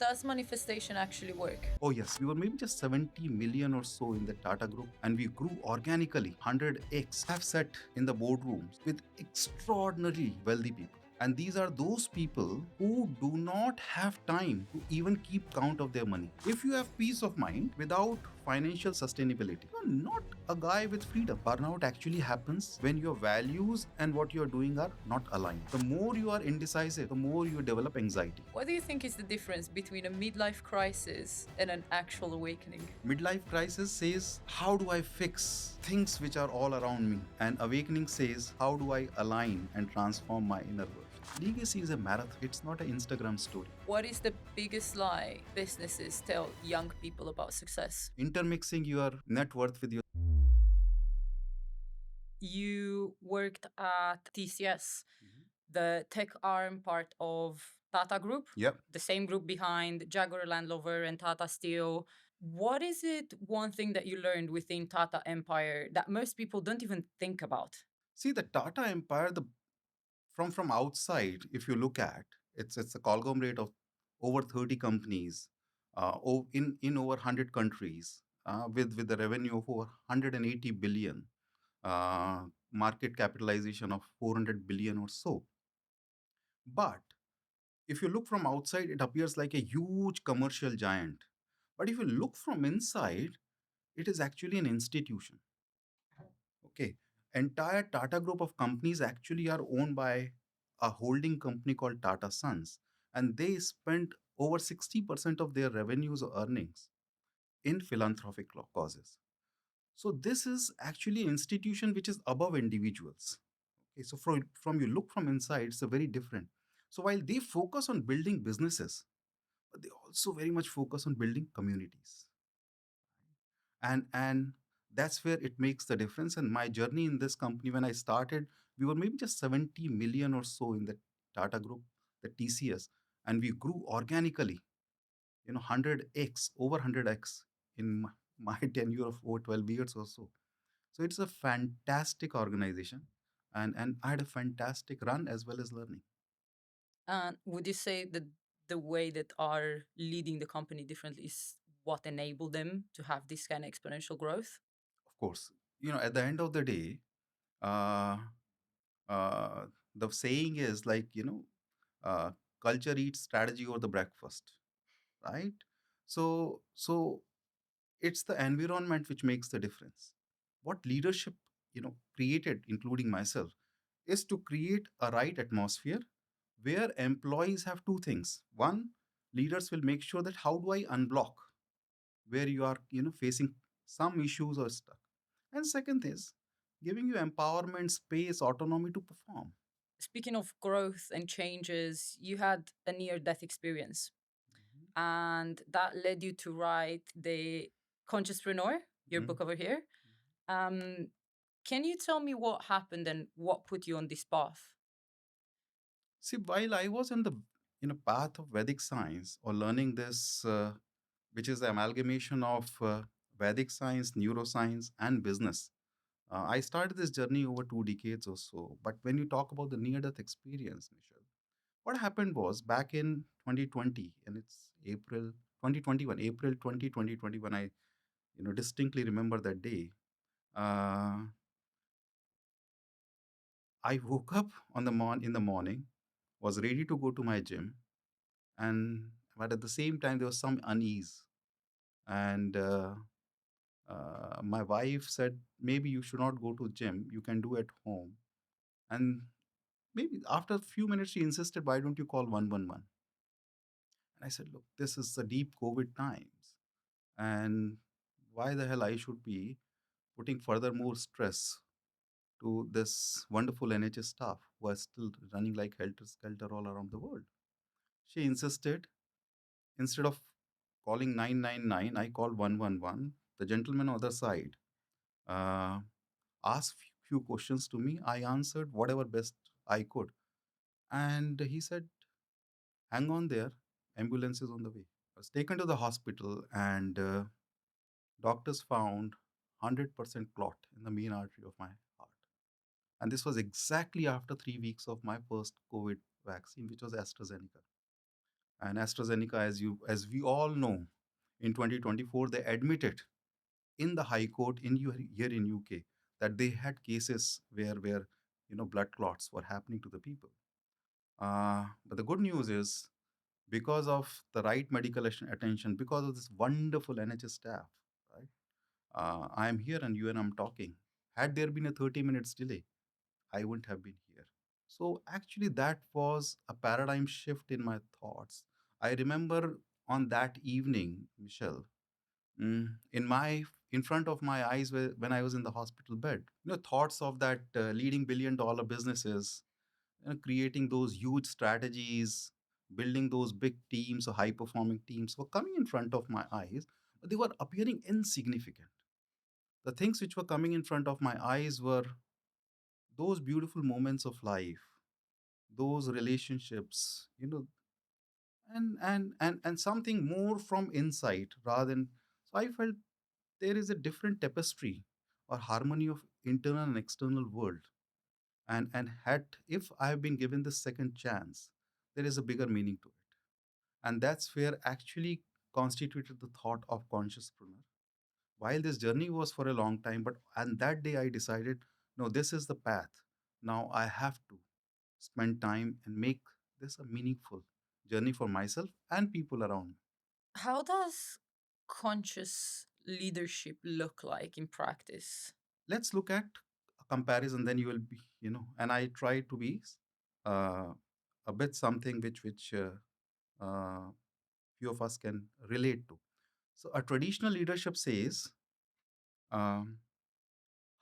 Does manifestation actually work? Oh, yes, we were maybe just 70 million or so in the Tata group, and we grew organically 100x. Have sat in the boardrooms with extraordinarily wealthy people. And these are those people who do not have time to even keep count of their money. If you have peace of mind without financial sustainability, you're not a guy with freedom. Burnout actually happens when your values and what you're doing are not aligned. The more you are indecisive, the more you develop anxiety. What do you think is the difference between a midlife crisis and an actual awakening? Midlife crisis says, how do I fix things which are all around me? And awakening says, how do I align and transform my inner world? Legacy is a marathon, it's not an Instagram story. What is the biggest lie businesses tell young people about success? Intermixing your net worth with your. You worked at TCS, the tech arm part of Tata Group, Yep. the same group behind Jaguar Land Rover and Tata Steel. What is it one thing that you learned within Tata Empire that most people don't even think about? See, the Tata Empire, from outside, if you look at, it's a conglomerate of over 30 companies, in over 100 countries, with a revenue of over 180 billion, uh, market capitalization of 400 billion or so. But if you look from outside, it appears like a huge commercial giant. But if you look from inside, it is actually an institution. Okay. Entire Tata group of companies actually are owned by a holding company called Tata Sons. And they spend over 60% of their revenues or earnings in philanthropic causes. So this is actually an institution which is above individuals. Okay, so from you look from inside, it's a very different. So while they focus on building businesses, but they also very much focus on building communities. And that's where it makes the difference. And my journey in this company, when I started, we were maybe just 70 million or so in the Tata group, the TCS, and we grew organically, 100x, over 100x in my tenure of over 12 years or so. So it's a fantastic organization, and I had a fantastic run as well as learning. And would you say that the way that are leading the company differently is what enabled them to have this kind of exponential growth? Of course, at the end of the day, uh, uh, the saying is like, uh, culture eats strategy over the breakfast, right? So it's the environment which makes the difference. What leadership, created, including myself, is to create a right atmosphere where employees have two things. One, leaders will make sure that how do I unblock where you are, facing some issues or stuff. And second is giving you empowerment, space, autonomy to perform. Speaking of growth and changes, you had a near death experience, Mhm. and that led you to write the Consciouspreneur, your Mhm. book over here. Um, can you tell me what happened and what put you on this path? See, while I was in the path of Vedic science or learning this, which is the amalgamation of Vedic science, neuroscience, and business, I started this journey over 2 decades or so. But when you talk about the near-death experience, Michelle, what happened was back in 2020, and it's April 2021, April 2021. I distinctly remember that day. Uh, I woke up in the morning, was ready to go to my gym, and but at the same time there was some unease, and my wife said maybe you should not go to gym, you can do at home. And maybe after a few minutes she insisted, why don't you call 111? And I said, look, this is the deep COVID times, and why the hell I should be putting further more stress to this wonderful NHS staff who are still running like helter skelter all around the world. She insisted. Instead of calling 999, I called 111. The gentleman on the other side uh, asked few questions to me. I answered whatever best I could. And he said, hang on there, ambulance is on the way. I was taken to the hospital, and doctors found 100% clot in the main artery of my heart. And this was exactly after 3 weeks of my first COVID vaccine, which was AstraZeneca. And AstraZeneca, as we all know, in 2024 they admitted in the High Court here in UK that they had cases where blood clots were happening to the people. But the good news is, because of the right medical attention, because of this wonderful NHS staff, right? I am here and you and I'm talking. Had there been a 30 minutes delay, I wouldn't have been here. So actually, that was a paradigm shift in my thoughts. I remember on that evening, Michelle, in front of my eyes when I was in the hospital bed, thoughts of that leading billion-dollar businesses, creating those huge strategies, building those big teams or high-performing teams were coming in front of my eyes, but they were appearing insignificant. The things which were coming in front of my eyes were those beautiful moments of life, those relationships, and something more from inside rather than. So I felt there is a different tapestry or harmony of internal and external world, and had if I have been given this second chance, there is a bigger meaning to it, and that's where actually constituted the thought of consciouspreneur. While this journey was for a long time, but and that day I decided, no, this is the path. Now I have to spend time and make this a meaningful journey for myself and people around me. How does conscious leadership look like in practice? Let's look at a comparison, then you will be, and I try to be uh, a bit something which few of us can relate to. So a traditional leadership says, um,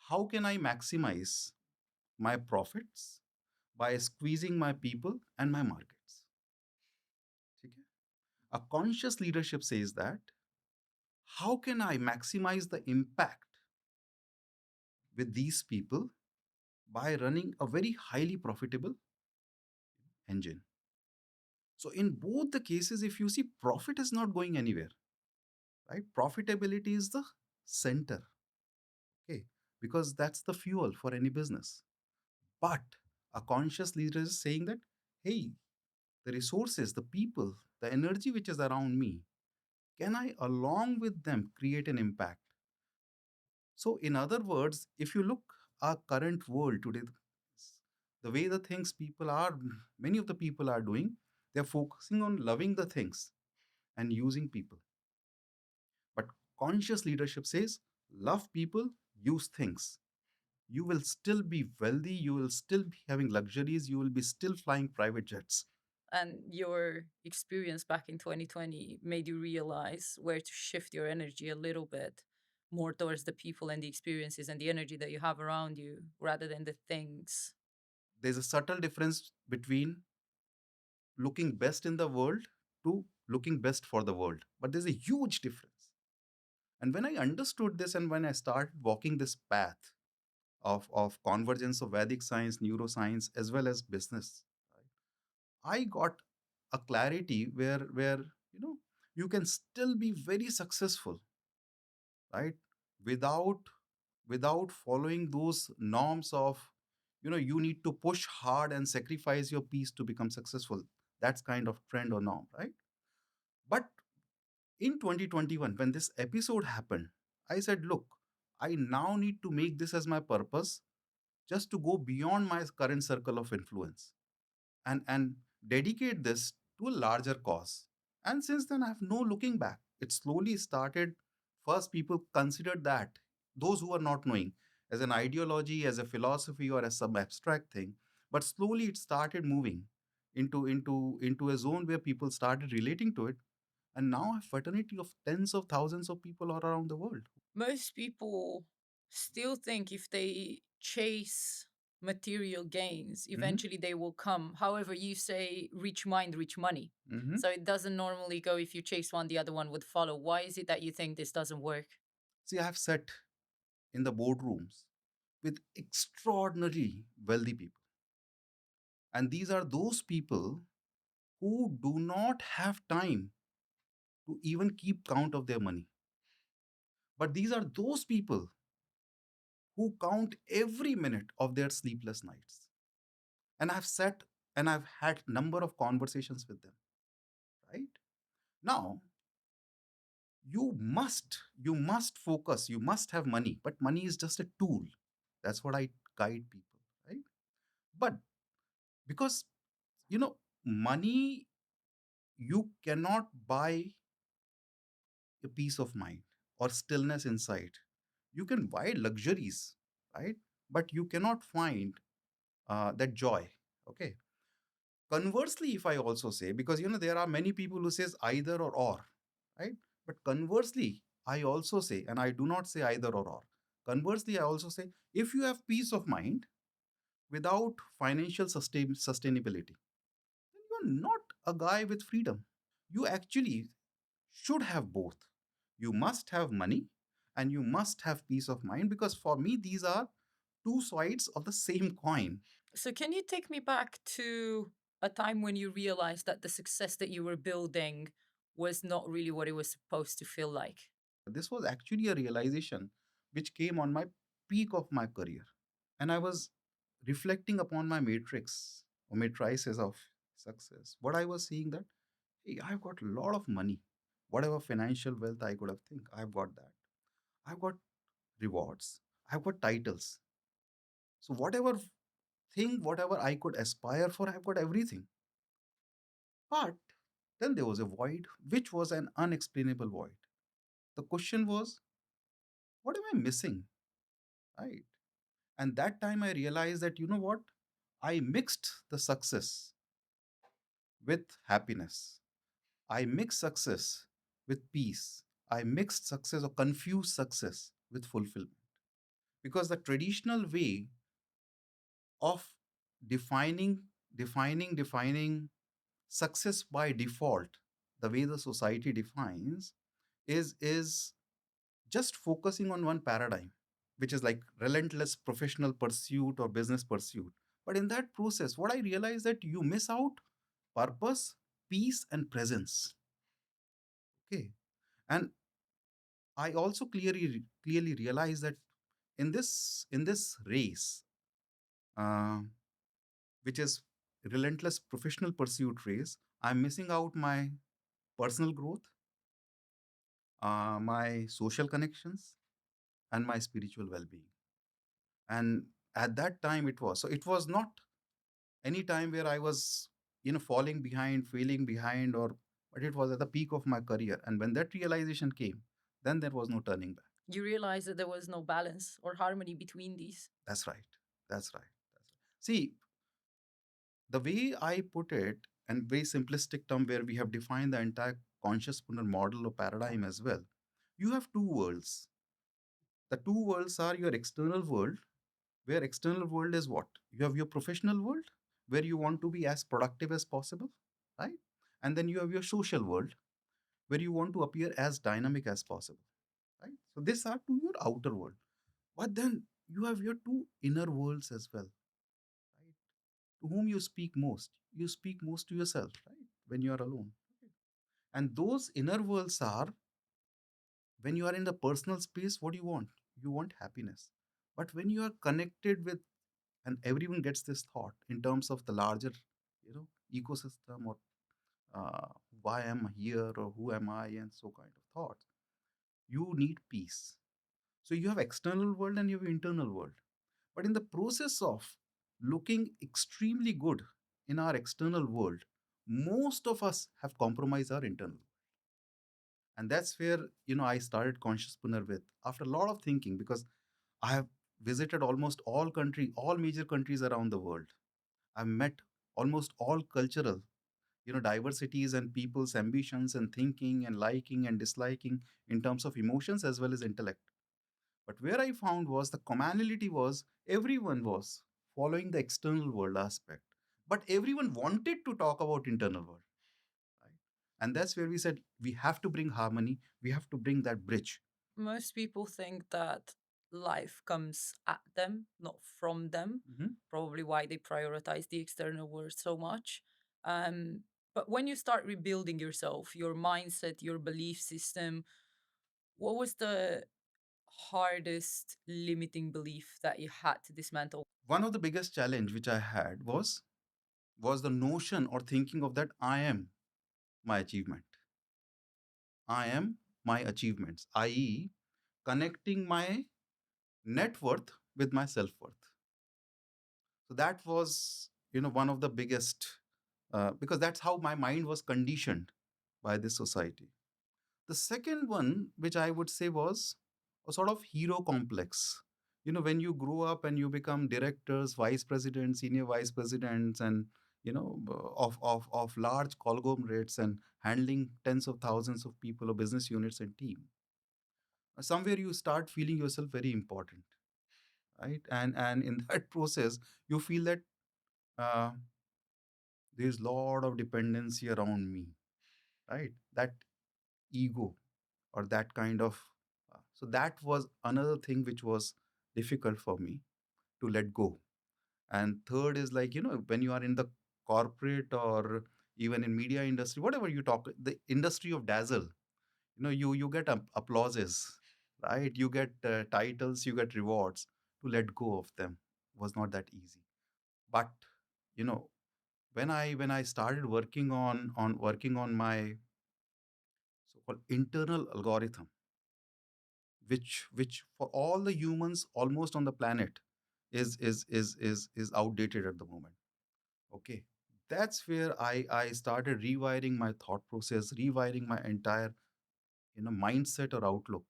how can I maximize my profits by squeezing my people and my markets? ठीक है? A conscious leadership says that, how can I maximize the impact with these people by running a very highly profitable engine? So in both the cases, if you see, profit is not going anywhere, right? Profitability is the center, okay, because that's the fuel for any business. But a conscious leader is saying that, hey, the resources, the people, the energy which is around me, can I, along with them, create an impact? So, in other words, if you look our current world today, the way the things people are, many of the people are doing, they're focusing on loving the things and using people. But conscious leadership says, love people, use things. You will still be wealthy, you will still be having luxuries, you will be still flying private jets. And your experience back in 2020 made you realize where to shift your energy a little bit more towards the people and the experiences and the energy that you have around you rather than the things. There's a subtle difference between looking best in the world to looking best for the world. But there's a huge difference. And when I understood this and when I started walking this path of convergence of Vedic science, neuroscience, as well as business, I got a clarity where you can still be very successful, right? Without without following those norms of you need to push hard and sacrifice your peace to become successful. That's kind of trend or norm, right? But in 2021, when this episode happened, I said, look, I now need to make this as my purpose, just to go beyond my current circle of influence and dedicate this to a larger cause. And since then, I have no looking back. It slowly started. First, people considered that, those who are not knowing, as an ideology, as a philosophy, or as some abstract thing. But slowly, it started moving into a zone where people started relating to it. And now, a fraternity of tens of thousands of people all around the world. Most people still think if they chase material gains, Hmm. eventually they will come. However, you say rich mind, rich money. Hmm. So it doesn't normally go if you chase one, the other one would follow. Why is it that you think this doesn't work? See, I have sat in the boardrooms with extraordinarily wealthy people. And these are those people who do not have time to even keep count of their money. But these are those people who count every minute of their sleepless nights. And I've sat and I've had number of conversations with them, Now, you must focus, you must have money, but money is just a tool. That's what I guide people, right? But because, you know, money, you cannot buy a peace of mind or stillness inside. You can buy luxuries, right? But you cannot find that joy. Okay. Conversely, if I also say, because there are many people who says either or, right? But conversely, I also say, and I do not say either or. Conversely, I also say, if you have peace of mind without financial sustainability, then you're not a guy with freedom. You actually should have both. You must have money and you must have peace of mind, because for me, these are two sides of the same coin. So, can you take me back to a time when you realized that the success that you were building was not really what it was supposed to feel like? This was actually a realization which came on my peak of my career. And I was reflecting upon my matrix or matrices of success. What I was seeing that, hey, I've got a lot of money. Whatever financial wealth I could have think, I've got that. I've got rewards. I've got titles. So whatever thing, whatever I could aspire for, I've got everything. But then there was a void, which was an unexplainable void. The question was, what am I missing? Right. And that time I realized that, you know what? I mixed the success with happiness. I mixed success with peace. I mixed success or confused success with fulfillment. Because the traditional way of defining, defining success by default, the way the society defines, is just focusing on one paradigm, which is like relentless professional pursuit or business pursuit. But in that process, what I realized that you miss out purpose, peace, and presence. Okay, and I also clearly realized that in this race, uh, which is relentless professional pursuit race, I'm missing out my personal growth, my social connections, and my spiritual well-being. And at that time, it was not any time where I was, falling behind, failing behind, or but it was at the peak of my career. And when that realization came, then there was no turning back. You realized that there was no balance or harmony between these. That's right. That's right. That's right. See, the way I put it, and very simplistic term where we have defined the entire consciouspreneur model or paradigm as well. You have two worlds. The two worlds are your external world, where external world is what? You have your professional world, where you want to be as productive as possible, right? And then you have your social world, where you want to appear as dynamic as possible, right? So these are to your outer world. But then you have your two inner worlds as well, right? To whom you speak most? You speak most to yourself, right? When you are alone. Okay. And those inner worlds are, when you are in the personal space, what do you want? You want happiness. But when you are connected with, and everyone gets this thought in terms of the larger, ecosystem, or uh, why am I here, or who am I, and so kind of thoughts. You need peace. So you have external world and you have internal world. But in the process of looking extremely good in our external world, most of us have compromised our internal. And that's where, I started Consciouspreneur with, after a lot of thinking, because I have visited almost all major countries around the world. I've met almost all cultural, diversities and people's ambitions and thinking and liking and disliking in terms of emotions as well as intellect. But where I found was the commonality was everyone was following the external world aspect, but everyone wanted to talk about internal world, right? And that's where we said we have to bring harmony. We have to bring that bridge. Most people think that life comes at them, not from them. Mhm. Probably why they prioritize the external world so much. Um, but when you start rebuilding yourself, your mindset, your belief system, what was the hardest limiting belief that you had to dismantle? One of the biggest challenge which I had was the notion or thinking of that I am my achievement. I am my achievements, i.e., connecting my net worth with my self worth. So that was, one of the biggest, because that's how my mind was conditioned by this society. The second one, which I would say was a sort of hero complex. When you grow up and you become directors, vice presidents, senior vice presidents, and of large conglomerates and handling tens of thousands of people or business units and team, somewhere you start feeling yourself very important, right? And in that process, you feel that uh, there's a lot of dependency around me, right? That ego or that kind of so that was another thing which was difficult for me to let go. And third is like, when you are in the corporate or even in media industry, whatever you talk, the industry of dazzle, you get applauses, right? You get titles, you get rewards. To let go of them was not that easy. But you know when I started working on my so-called internal algorithm, which for all the humans almost on the planet is outdated at the moment. Okay, that's where I started rewiring my thought process, rewiring my entire mindset or outlook,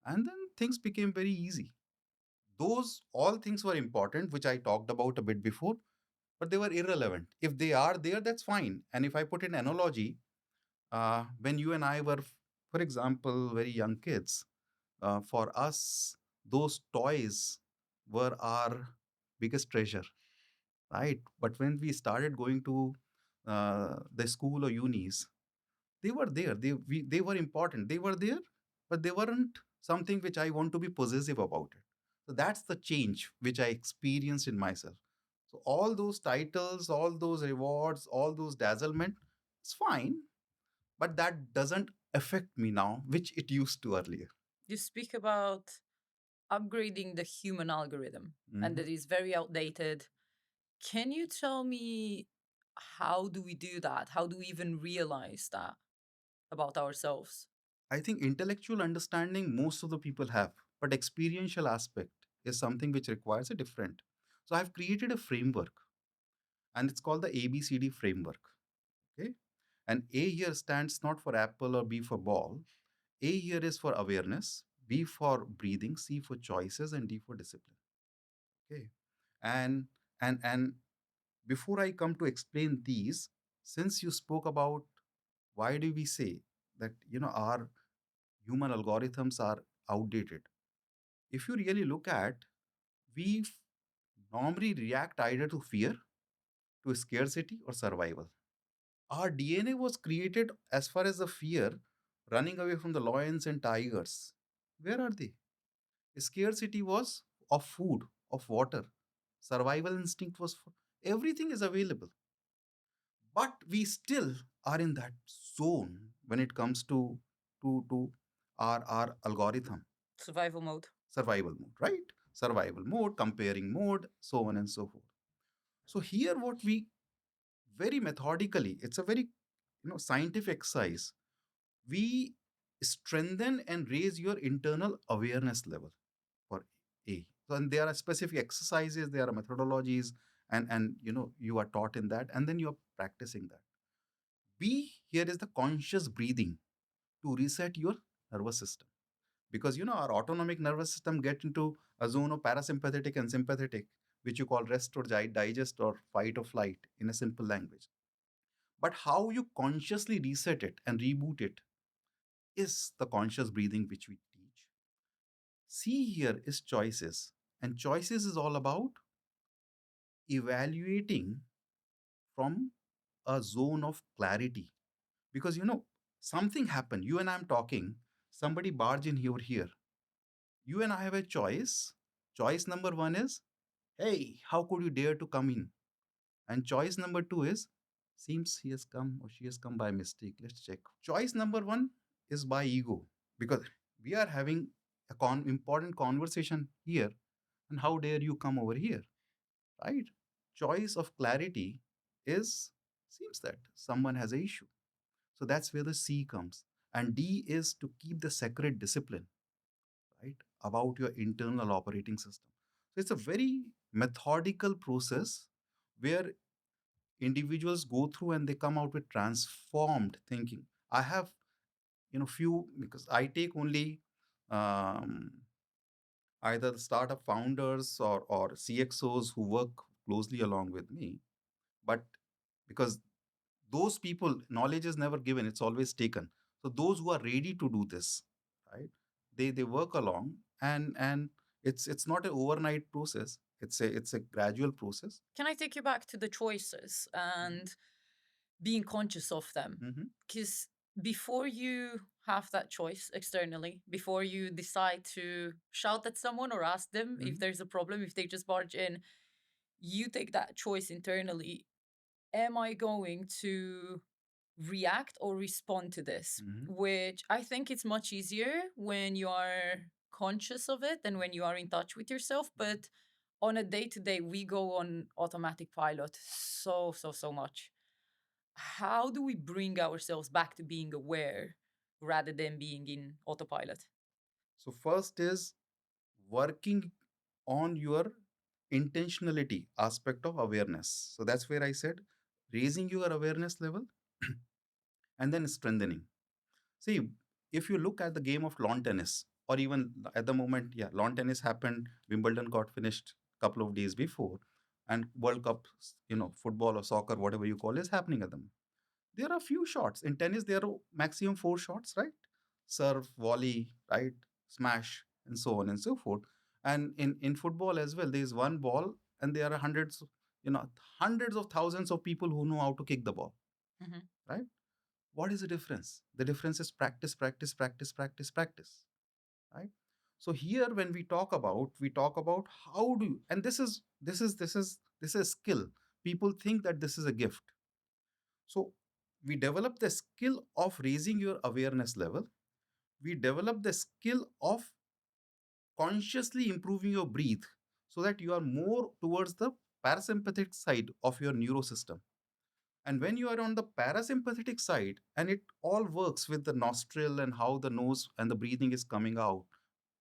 and then things became very easy. Those all things were important, which I talked about a bit before, but they were irrelevant. If they are there, that's fine. And if I put an analogy, when you and I were, for example, very young kids, for us, those toys were our biggest treasure, right? But when we started going to the school or unis, they were there. They were important. They were there, but they weren't something which I want to be possessive about it. So that's the change which I experienced in myself. So all those titles, all those rewards, all those dazzlement, it's fine, but that doesn't affect me now, which it used to earlier. You speak about upgrading the human algorithm, and Mhm. that is very outdated. Can you tell me, how do we do that? How do we even realize that about ourselves? I think intellectual understanding most of the people have, but experiential aspect is something which requires a different. So I've created a framework, and it's called the ABCD framework. Okay. And A here stands not for apple or B for ball. A here is for awareness, B for breathing, C for choices, and D for discipline. Okay. And and before I come to explain these, since you spoke about why do we say that our human algorithms are outdated, if you really look at, we normally react either to fear, to scarcity, or survival. Our DNA was created as far as the fear, running away from the lions and tigers. Where are they? Scarcity was of food, of water. Survival instinct was for everything is available. But we still are in that zone when it comes to our algorithm. Survival mode. Survival mode, right? Survival mode, comparing mode, so on and so forth. So here what we very methodically, it's a very scientific exercise. We strengthen and raise your internal awareness level for A. So, and there are specific exercises, there are methodologies, and you are taught in that, and then you are practicing that. B here is the conscious breathing to reset your nervous system, because our autonomic nervous system get into a zone of parasympathetic and sympathetic, which you call rest or digest or fight or flight in a simple language. But how you consciously reset it and reboot it is the conscious breathing which we teach. See here is choices, and choices is all about evaluating from a zone of clarity, because something happened. You and I am talking, somebody barge in here. You and I have a choice. Choice number one is, hey, how could you dare to come in? And choice number two is, seems he has come or she has come by mistake. Let's check. Choice number one is by ego, because we are having a important conversation here. And how dare you come over here? Right? Choice of clarity is, seems that someone has a issue. So that's where the C comes. And D is to keep the sacred discipline, right, about your internal operating system. So it's a very methodical process where individuals go through and they come out with transformed thinking. I have, few, because I take only um, either the startup founders or CXOs who work closely along with me. But because those people, knowledge is never given, it's always taken. So those who are ready to do this, right, they work along, and it's not an overnight process. It's a gradual process. Can I take you back to the choices and being conscious of them? Hmm. Because before you have that choice externally, before you decide to shout at someone or ask them if Hmm. there's a problem, if they just barge in, you take that choice internally. Am I going to react or respond to this? Hmm. Which I think it's much easier when you are conscious of it than when you are in touch with yourself. But on a day to day, we go on automatic pilot so much. How do we bring ourselves back to being aware rather than being in autopilot? So first is working on your intentionality aspect of awareness. So that's where I said raising your awareness level and then strengthening. See, if you look at the game of lawn tennis, or even at the moment, yeah, lawn tennis happened, Wimbledon got finished a couple of days before, and World Cup, football or soccer, whatever you call, is happening at them. There are few shots. In tennis, there are maximum four shots, right? Serve, volley, right? Smash, and so on and so forth. And in football as well, there is one ball, and there are hundreds of thousands of people who know how to kick the ball, Mhm. right? What is the difference? The difference is practice, practice, practice, practice, practice, right? So here, when we talk about how do you, and this is skill. People think that this is a gift. So we develop the skill of raising your awareness level. We develop the skill of consciously improving your breathe so that you are more towards the parasympathetic side of your neurosystem. And when you are on the parasympathetic side and it all works with the nostril and how the nose and the breathing is coming out,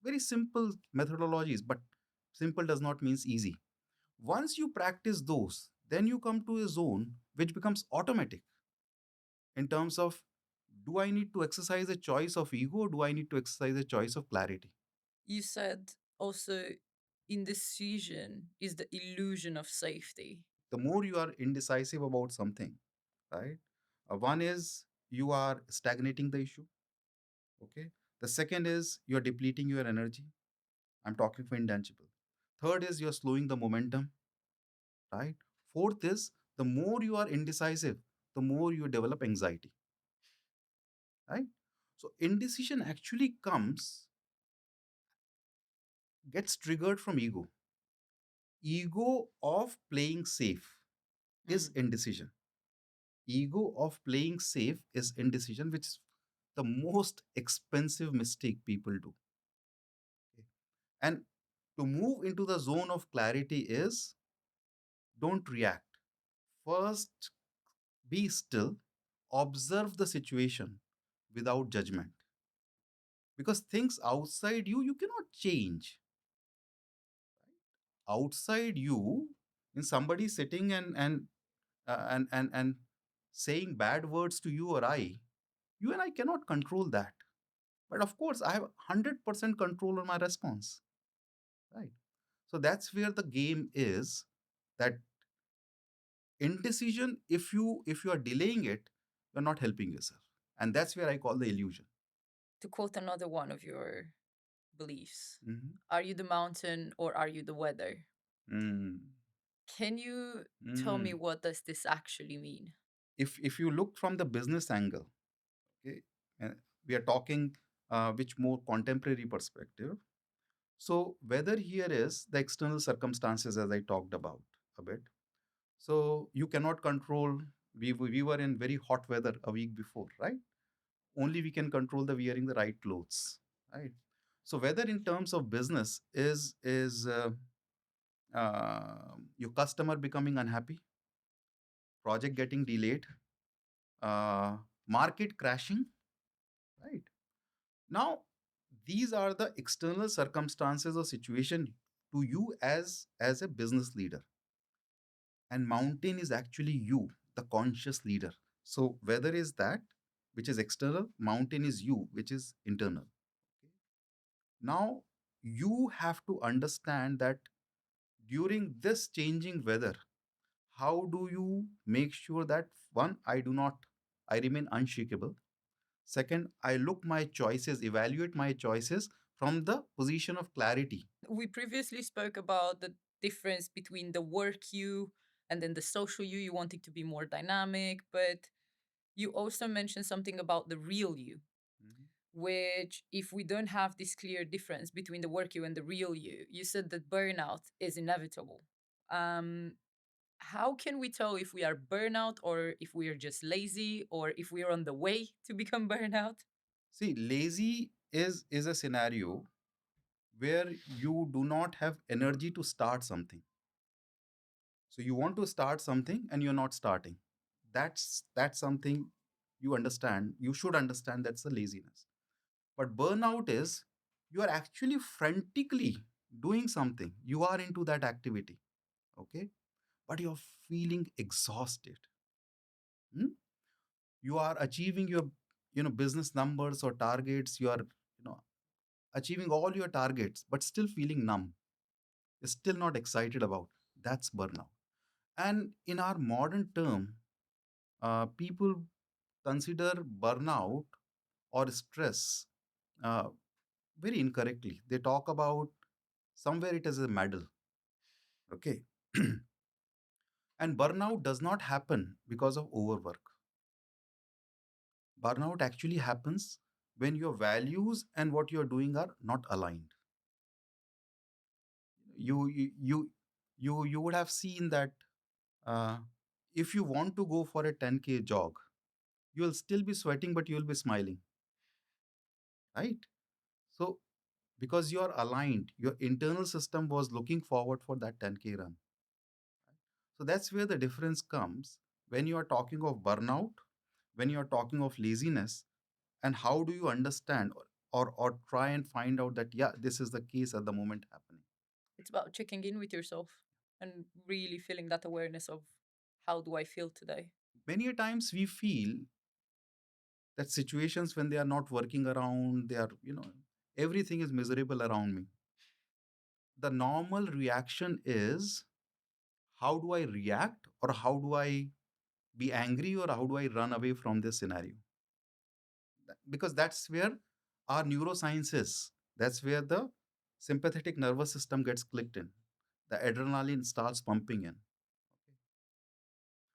very simple methodologies, but simple does not means easy. Once you practice those, then you come to a zone which becomes automatic in terms of, do I need to exercise a choice of ego or do I need to exercise a choice of clarity? You said also indecision is the illusion of safety. The more you are indecisive about something, right? One is you are stagnating the issue. Okay. The second is you're depleting your energy. I'm talking for intangible. Third is you're slowing the momentum, right? Fourth is the more you are indecisive, the more you develop anxiety, right? So indecision actually gets triggered from ego. Ego of playing safe is Mm. indecision. Ego of playing safe is indecision, which is the most expensive mistake people do. Okay. And to move into the zone of clarity is, don't react. First, be still, observe the situation without judgment. Because things outside you cannot change. Outside you, in somebody sitting and saying bad words to you or I, you and I cannot control that. But of course, I have 100% control on my response, right? So that's where the game is, that indecision, if you are delaying it, you're not helping yourself. And that's where I call the illusion. To quote another one of your beliefs, Mhm. are you the mountain or are you the weather? Mm. Can you tell me Mm. what does this actually mean? If you look from the business angle, okay, uh, we are talking which more contemporary perspective. So weather here is the external circumstances, as I talked about a bit. So you cannot control. We were in very hot weather a week before, right? Only we can control the wearing the right clothes, right? So whether in terms of business is your customer becoming unhappy, project getting delayed, uh, market crashing, right? Now, these are the external circumstances or situation to you as a business leader, and mountain is actually you, the conscious leader. So weather is that which is external, mountain is you, which is internal. Okay? Now, you have to understand that during this changing weather, how do you make sure that one, I remain unshakable. Second, I look my choices, evaluate my choices from the position of clarity. We previously spoke about the difference between the work you and then the social you. You want it to be more dynamic, but you also mentioned something about the real you, Mhm. which, if we don't have this clear difference between the work you and the real you said that burnout is inevitable. Um, how can we tell if we are burnout or if we are just lazy or if we are on the way to become burnout? See, lazy is a scenario where you do not have energy to start something. So you want to start something and you're not starting. That's something you understand. You should understand that's the laziness. But burnout is you are actually frantically doing something. You are into that activity, okay? But you're feeling exhausted. Hmm? You are achieving your business numbers or targets. You are achieving all your targets, but still feeling numb. You're still not excited about. That's burnout. And in our modern term, people consider burnout or stress uh, very incorrectly. They talk about somewhere it is a medal. Okay. And burnout does not happen because of overwork. Burnout actually happens when your values and what you're doing are not aligned. You you you you, you would have seen that uh, if you want to go for a 10K jog, you'll still be sweating but you'll be smiling, right? So because you're aligned, your internal system was looking forward for that 10K run. So that's where the difference comes when you are talking of burnout, when you are talking of laziness, and how do you understand or try and find out that, yeah, this is the case at the moment happening. It's about checking in with yourself and really feeling that awareness of how do I feel today? Many a times we feel that situations when they are not working around, they are, everything is miserable around me. The normal reaction is, how do I react, or how do I be angry, or how do I run away from this scenario? Because that's where our neuroscience is. That's where the sympathetic nervous system gets clicked in. The adrenaline starts pumping in.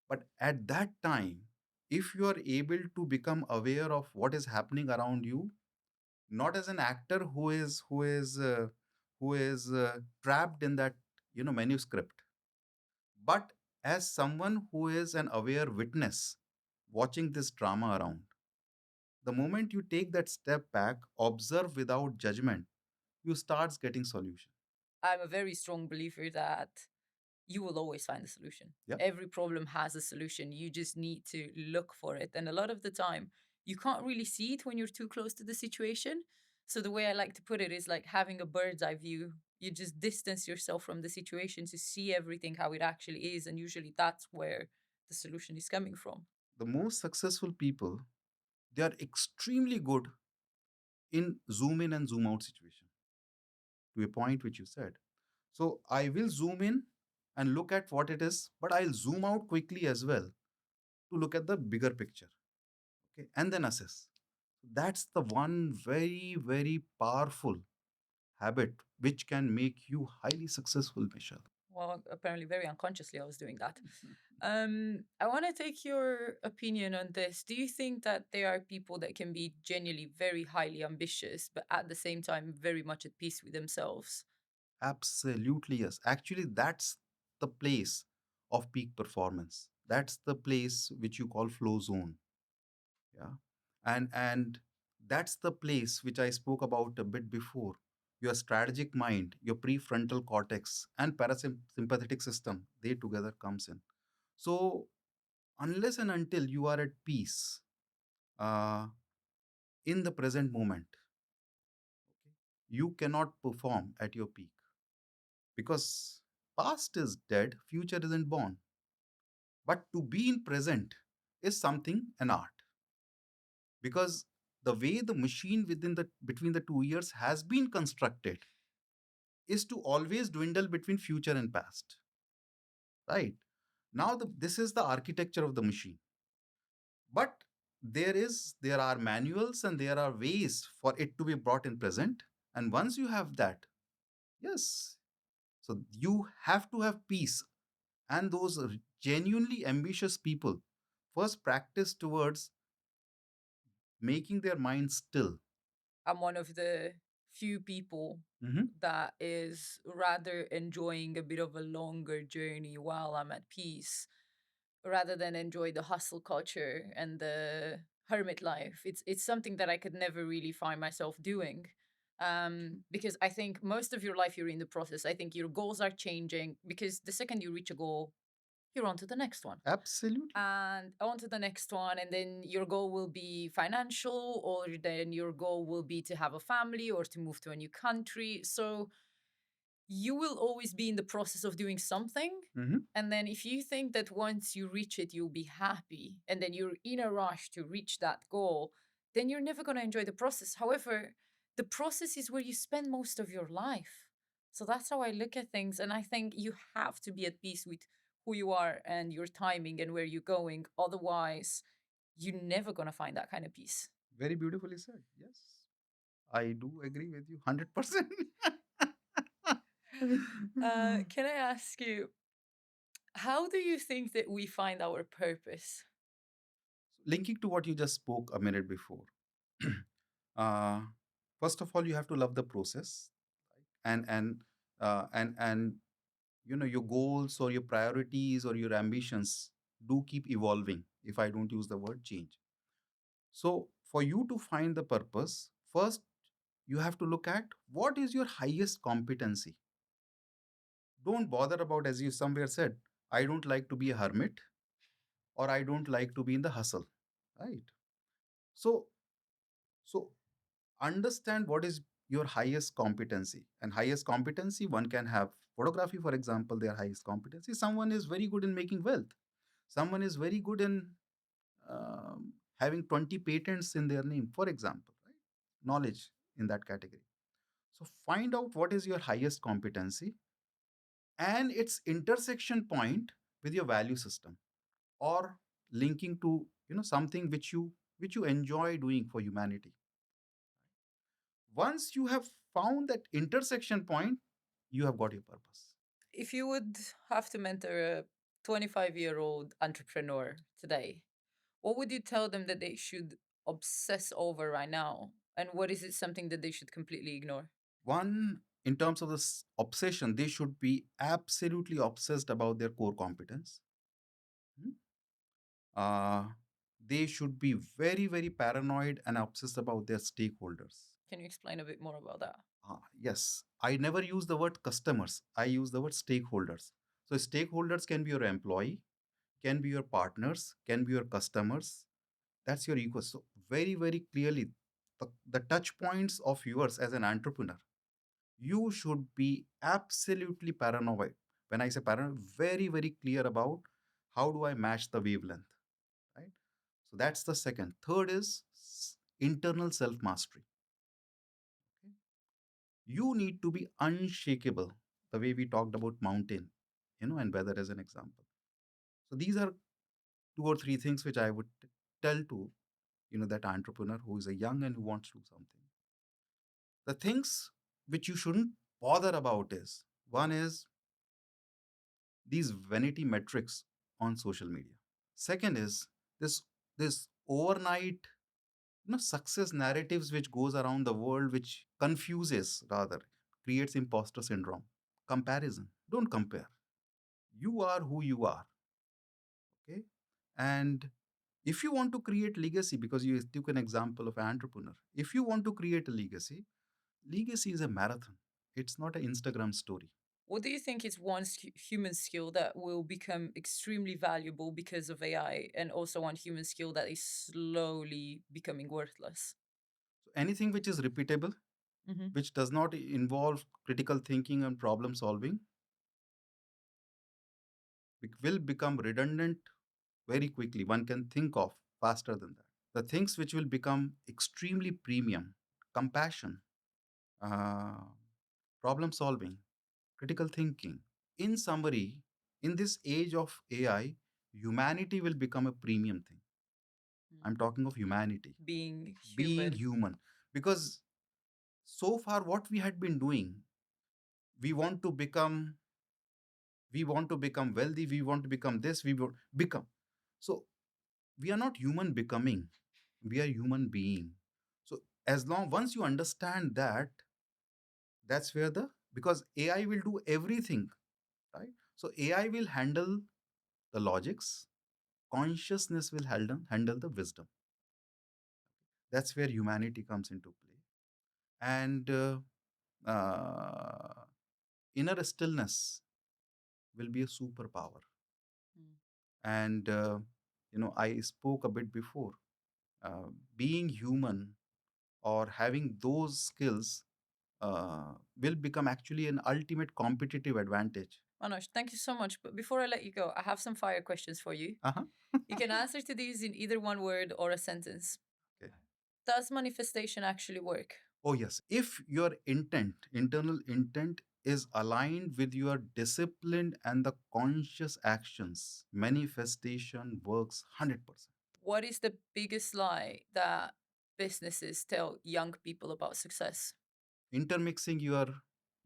But at that time, if you are able to become aware of what is happening around you, not as an actor who is trapped in that manuscript, but as someone who is an aware witness watching this drama around. The moment you take that step back, observe without judgment, you starts getting solution. I'm a very strong believer that you will always find a solution. Yeah. Every problem has a solution. You just need to look for it. And a lot of the time, you can't really see it when you're too close to the situation. So, the way I like to put it is like having a bird's eye view. You just distance yourself from the situation to see everything how it actually is. And usually that's where the solution is coming from. The most successful people, they are extremely good in zoom in and zoom out situation, to a point which you said. So I will zoom in and look at what it is, but I'll zoom out quickly as well to look at the bigger picture. Okay. And then assess. That's the one very, very powerful habit which can make you highly successful, Michelle. Well, apparently, very unconsciously, I was doing that. I want to take your opinion on this. Do you think that there are people that can be genuinely very highly ambitious, but at the same time very much at peace with themselves? Absolutely, yes. Actually, that's the place of peak performance. That's the place which you call flow zone. Yeah. And that's the place which I spoke about a bit before. Your strategic mind, your prefrontal cortex, and parasympathetic system, they together comes in. So unless and until you are at peace, uh, in the present moment. Okay? You cannot perform at your peak because past is dead, future isn't born. But to be in present is something an art, because the way the machine within the between the 2 years has been constructed is to always dwindle between future and past. Right now, this is the architecture of the machine. But there are manuals and there are ways for it to be brought in present. And once you have that, yes, so you have to have peace. And those genuinely ambitious people first practice towards making their mind still. I'm one of the few people Mhm. that is rather enjoying a bit of a longer journey while I'm at peace rather than enjoy the hustle culture and the hermit life. It's something that I could never really find myself doing. Because I think most of your life you're in the process. I think your goals are changing because the second you reach a goal, you're on to the next one Absolutely. and on to the next one, and then your goal will be financial, or then your goal will be to have a family or to move to a new country. So you will always be in the process of doing something. Mhm. And then if you think that once you reach it you'll be happy, and then you're in a rush to reach that goal, then you're never going to enjoy the process. However, the process is where you spend most of your life. So that's how I look at things, and I think you have to be at peace with who you are and your timing and where you're going. Otherwise you're never going to find that kind of peace. Very beautifully said. Yes, I do agree with you 100%. Can I ask you, how do you think that we find our purpose? Linking to what you just spoke a minute before, uh, first of all, you have to love the process, and your goals or your priorities or your ambitions do keep evolving. If I don't use the word change, so for you to find the purpose, first you have to look at what is your highest competency. Don't bother about, as you somewhere said, I don't like to be a hermit or I don't like to be in the hustle, right? So so understand what is your highest competency. And highest competency, one can have photography, for example, their highest competency. Someone is very good in making wealth. Someone is very good in having 20 patents in their name, for example, right? Knowledge in that category. So find out what is your highest competency and its intersection point with your value system, or linking to something which you enjoy doing for humanity. Once you have found that intersection point, you have got your purpose. If you would have to mentor a 25-year-old entrepreneur today, what would you tell them that they should obsess over right now? And what is it something that they should completely ignore? One, in terms of this obsession, they should be absolutely obsessed about their core competence. Hmm? uh, they should be very, very paranoid and obsessed about their stakeholders. Can you explain a bit more about that? Yes, I never use the word customers, I use the word stakeholders. So stakeholders can be your employee, can be your partners, can be your customers. That's your ego. So very, very clearly, the touch points of yours as an entrepreneur, you should be absolutely paranoid. When I say paranoid, very, very clear about how do I match the wavelength, right? So that's the second. Third is internal self mastery. Okay? You need to be unshakable, the way we talked about mountain, and weather as an example. So these are two or three things which I would tell to that entrepreneur who is a young and who wants to do something. The things which you shouldn't bother about is, one is these vanity metrics on social media. Second is this overnight success narratives which goes around the world, which confuses, rather creates imposter syndrome. Comparison, don't compare. You are who you are. Okay. And if you want to create legacy, because you took an example of an entrepreneur, if you want to create a legacy is a marathon. It's not an Instagram story. What do you think is one human skill that will become extremely valuable because of AI, and also one human skill that is slowly becoming worthless? Anything which is repeatable, Hmm. which does not involve critical thinking and problem solving, will become redundant very quickly. One can think of faster than that. The things which will become extremely premium: compassion, uh, problem solving, critical thinking. In summary, in this age of AI, humanity will become a premium thing. I'm talking of humanity, Being being human. human. Because so far, what we had been doing, we want to become, we want to become wealthy, we want to become this, we want become. So we are not human becoming, we are human being. So as long once you understand that, that's where the, because AI will do everything, right? So AI will handle the logics, consciousness will handle the wisdom. That's where humanity comes into play. And uh, inner stillness will be a superpower. Mm. And I spoke a bit before, uh, being human or having those skills will become actually an ultimate competitive advantage. Manoj, thank you so much. But before I let you go, I have some fire questions for you. Uh-huh. You can answer to these in either one word or a sentence. Okay. Does manifestation actually work? Oh, yes. If your intent, internal intent, is aligned with your discipline and the conscious actions, manifestation works 100%. What is the biggest lie that businesses tell young people about success? Intermixing your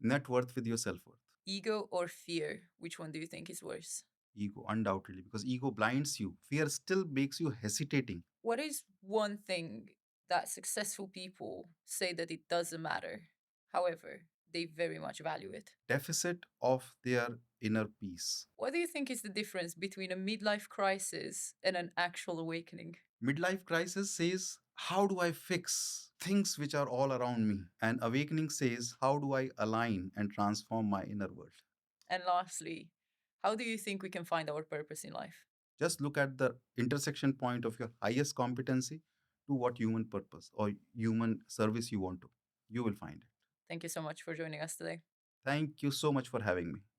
net worth with your self worth. Ego or fear? Which one do you think is worse? Ego, undoubtedly, because ego blinds you. Fear still makes you hesitating. What is one thing that successful people say that it doesn't matter? However, they very much value it. Deficit of their inner peace. What do you think is the difference between a midlife crisis and an actual awakening? Midlife crisis says, how do I fix things which are all around me? And awakening says, how do I align and transform my inner world? And lastly, how do you think we can find our purpose in life? Just look at the intersection point of your highest competency to what human purpose or human service you want to. You will find it. Thank you so much for joining us today. Thank you so much for having me.